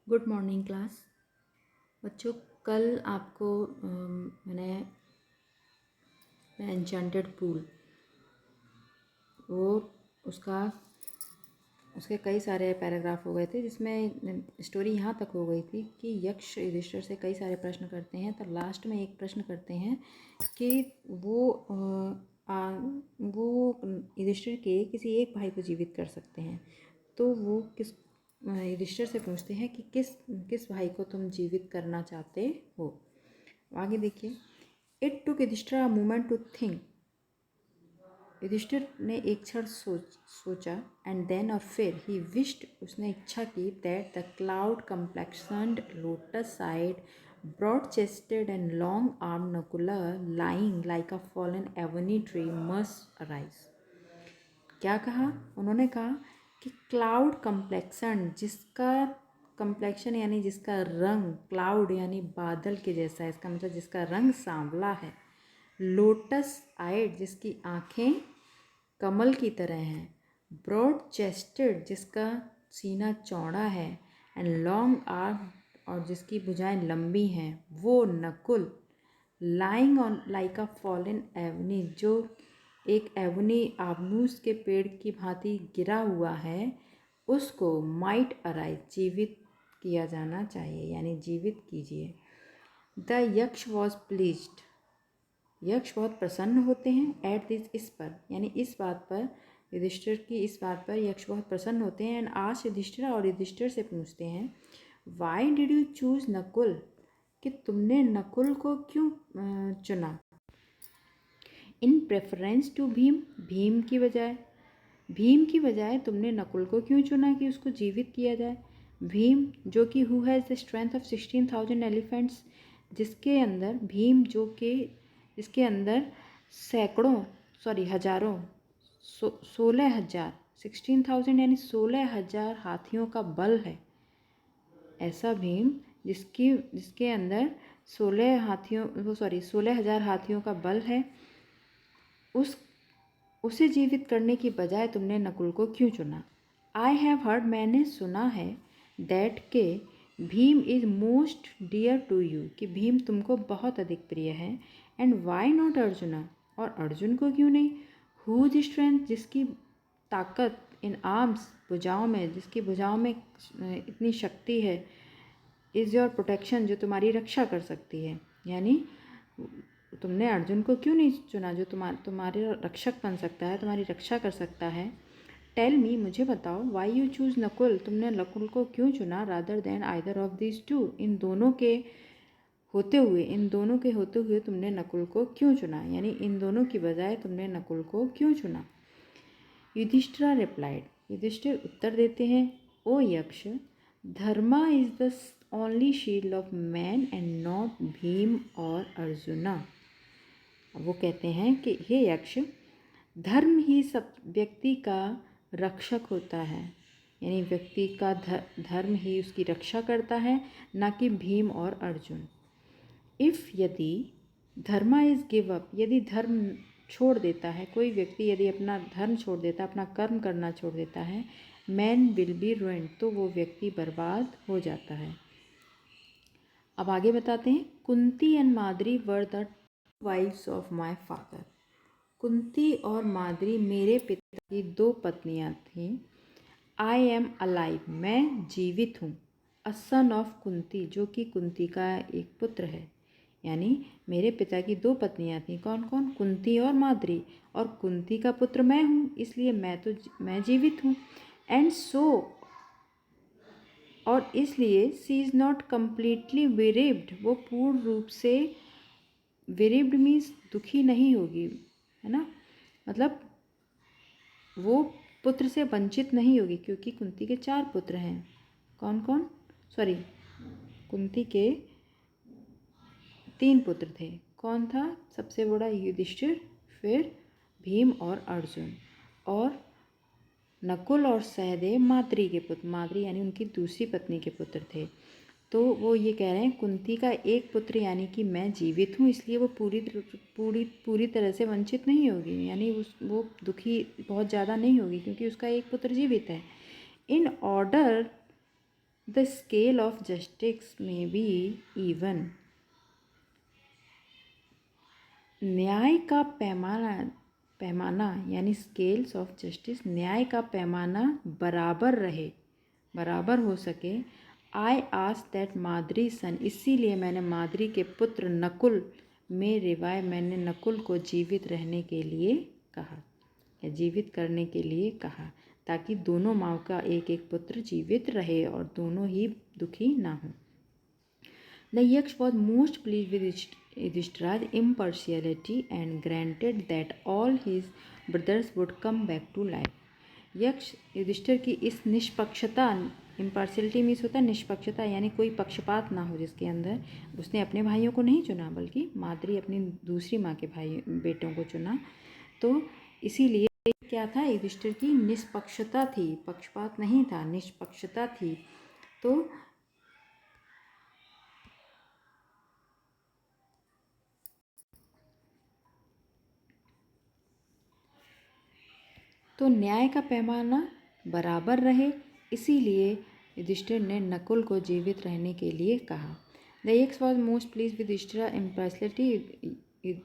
Good morning class. बच्चों, कल आपको मैंने एन्चेंटेड पूल वो उसका उसके कई सारे पैराग्राफ हो गए थे, जिसमें स्टोरी यहाँ तक हो गई थी कि यक्ष युधिष्ठिर से कई सारे प्रश्न करते हैं। तो लास्ट में एक प्रश्न करते हैं कि वो युधिष्ठिर के किसी एक भाई को जीवित कर सकते हैं। तो वो युधिष्ठिर से पूछते हैं कि किस किस भाई को तुम जीवित करना चाहते हो। आगे देखिए। It took Yudhishthir a moment to think. Yudhishthir ने एक क्षण सोचा एंड देन और फिर ही विश्ड, उसने इच्छा की, that the cloud complexioned lotus eyed broad chested and long arm Nakula lying like a fallen ebony tree must arise. क्या कहा उन्होंने? कहा कि क्लाउड कम्प्लेक्सन, जिसका कम्प्लेक्शन यानी जिसका रंग क्लाउड यानी बादल के जैसा है, इसका मतलब जिसका रंग सांवला है, लोटस आइड जिसकी आँखें कमल की तरह हैं, ब्रॉड चेस्टेड जिसका सीना चौड़ा है, एंड लॉन्ग आर्म और जिसकी भुजाएं लंबी हैं, वो Nakul lying on like a fallen ebony, जो एक एवनी आबनूस के पेड़ की भांति गिरा हुआ है, उसको माइट अराइज, जीवित किया जाना चाहिए, यानी जीवित कीजिए। द यक्ष वॉज प्लीज्ड, यक्ष बहुत प्रसन्न होते हैं एट दिस, इस पर, यानी इस बात पर, युधिष्ठिर की इस बात पर यक्ष बहुत प्रसन्न होते हैं। एंड आज युधिष्ठिर, और युधिष्ठिर से पूछते हैं, why did you choose Nakul, कि तुमने नकुल को क्यों चुना, इन प्रेफरेंस टू भीम, भीम की बजाय, भीम की बजाय तुमने नकुल को क्यों चुना कि उसको जीवित किया जाए। भीम जो कि who has the strength of 16,000 elephants, जिसके अंदर भीम जो कि जिसके अंदर हजारों 16,000, 16,000 यानी 16,000 हाथियों का बल है। ऐसा भीम जिसके अंदर 16,000 हाथियों का बल है, उसे जीवित करने की बजाय तुमने नकुल को क्यों चुना। आई हैव हर्ड, मैंने सुना है, दैट के Bhim is most dear to you, कि भीम तुमको बहुत अधिक प्रिय है। एंड वाई नॉट अर्जुना, और अर्जुन को क्यों नहीं। हुज स्ट्रेंथ, जिसकी ताकत, इन आर्म्स, भुजाओं में, जिसकी भुजाओं में इतनी शक्ति है, इज़ योर प्रोटेक्शन, जो तुम्हारी रक्षा कर सकती है। यानी तुमने अर्जुन को क्यों नहीं चुना, जो तुम्हारे रक्षक बन सकता है, तुम्हारी रक्षा कर सकता है। टेल मी, मुझे बताओ, वाई यू चूज़ नकुल, तुमने नकुल को क्यों चुना, rather than either of this two, इन दोनों के होते हुए तुमने नकुल को क्यों चुना, यानी इन दोनों की बजाय तुमने नकुल को क्यों चुना। युधिष्ठिर रिप्लाइड, युधिष्ठिर उत्तर देते हैं, O Yaksha, dharma is the only shield of man and not Bhim और अर्जुना। वो कहते हैं कि हे यक्ष, धर्म ही सब व्यक्ति का रक्षक होता है, यानी व्यक्ति का धर्म ही उसकी रक्षा करता है, ना कि भीम और अर्जुन। इफ़, यदि, धर्मा इज़ गिव अप, यदि धर्म छोड़ देता है, कोई व्यक्ति यदि अपना धर्म छोड़ देता है, अपना कर्म करना छोड़ देता है, मैन विल बी रुइंड, तो वो व्यक्ति बर्बाद हो जाता है। अब आगे बताते हैं, Kunti and Madri were the wives of my father, Kunti और माद्री मेरे पिता की दो पत्नियां थीं। आई एम अलाइव, मैं जीवित हूँ। अ सन ऑफ कुंती, जो कि कुंती का एक पुत्र है, यानी मेरे पिता की दो पत्नियां थीं, कौन कौन, कुंती और माद्री, और कुंती का पुत्र मैं हूँ, इसलिए मैं जीवित हूँ। एंड सो, और इसलिए, सी इज़ नॉट कम्प्लीटली विरिव्ड, वो पूर्ण रूप से, विरिव्ड मीन्स दुखी नहीं होगी, है ना, मतलब वो पुत्र से वंचित नहीं होगी, क्योंकि कुंती के 4 पुत्र हैं। कौन कौन, कुंती के 3 पुत्र थे। कौन था सबसे बड़ा, युधिष्ठिर, फिर भीम और अर्जुन, और नकुल और सहदेव माद्री के पुत्र, माद्री यानी उनकी दूसरी पत्नी के पुत्र थे। तो वो ये कह रहे हैं, कुंती का एक पुत्र यानी कि मैं जीवित हूँ, इसलिए वो पूरी तरह से वंचित नहीं होगी, यानी वो दुखी बहुत ज़्यादा नहीं होगी, क्योंकि उसका एक पुत्र जीवित है। In order the scale of justice में बी इवन। न्याय का पैमाना यानी स्केल्स ऑफ जस्टिस, न्याय का पैमाना बराबर रहे, बराबर हो सके। आई आस्क दैट माद्री सन, इसीलिए मैंने माद्री के पुत्र नकुल में रिवाय, मैंने नकुल को जीवित रहने के लिए कहा या जीवित करने के लिए कहा, ताकि दोनों माँ का एक एक पुत्र जीवित रहे और दोनों ही दुखी ना हो। The Yaksh was most pleased with Yudhishthira's impartiality and granted that all his brothers would come back to life. यक्ष युधिष्ठिर की इस निष्पक्षता, इम्पार्शियलिटी मीन्स होता है निष्पक्षता, यानी कोई पक्षपात ना हो जिसके अंदर, उसने अपने भाइयों को नहीं चुना बल्कि माद्री अपनी दूसरी माँ के भाई बेटों को चुना। तो इसीलिए क्या था, युधिष्ठिर की निष्पक्षता थी, पक्षपात नहीं था, निष्पक्षता थी। तो न्याय का पैमाना बराबर रहे, इसीलिए युधिष्ठिर ने नकुल को जीवित रहने के लिए कहा। The Yaksha was most pleased with Yudhishthir impartiality,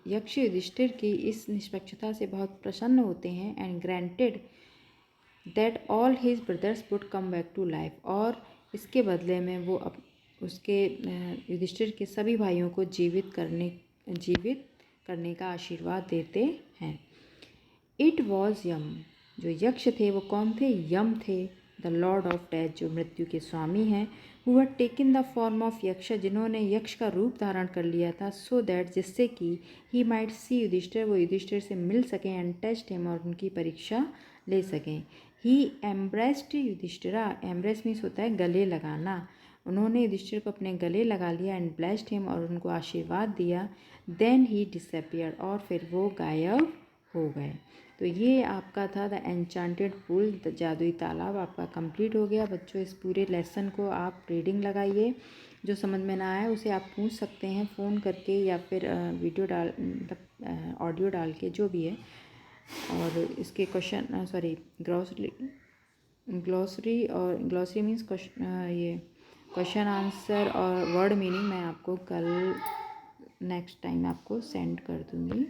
Yaksha Yudhishthir की इस निष्पक्षता से बहुत प्रसन्न होते हैं। And granted that all his brothers would come back to life, और इसके बदले में वो उसके युधिष्ठिर के सभी भाइयों को जीवित करने का आशीर्वाद देते हैं। इट वॉज यम, जो यक्ष थे वो कौन थे, यम थे, द लॉर्ड ऑफ डेथ, जो मृत्यु के स्वामी हैं, who had taken the form of यक्ष, जिन्होंने यक्ष का रूप धारण कर लिया था, सो दैट, जिससे कि ही माइट सी युधिष्ठिर, वो युधिष्ठिर से मिल सकें, एंड टेस्ट हिम, और उनकी परीक्षा ले सकें। ही एम्ब्रेस्ड युधिष्ठिरा, एम्ब्रेस मीन्स होता है गले लगाना, उन्होंने युधिष्ठिर को अपने गले लगा लिया, एंड ब्लेस्ड हिम, और उनको आशीर्वाद दिया। देन ही डिसअपियर्ड, और फिर वो गायब हो गए। तो ये आपका था द एन्चांटेड पूल, द जादुई तालाब, आपका कंप्लीट हो गया। बच्चों इस पूरे लेसन को आप रीडिंग लगाइए, जो समझ में ना आए उसे आप पूछ सकते हैं फ़ोन करके या फिर वीडियो डाल मतलब ऑडियो डाल के, जो भी है। और इसके क्वेश्चन ग्लॉसरी और ग्लॉसरी मीन्स ये क्वेश्चन आंसर और वर्ड मीनिंग मैं आपको कल नेक्स्ट टाइम आपको सेंड कर दूँगी।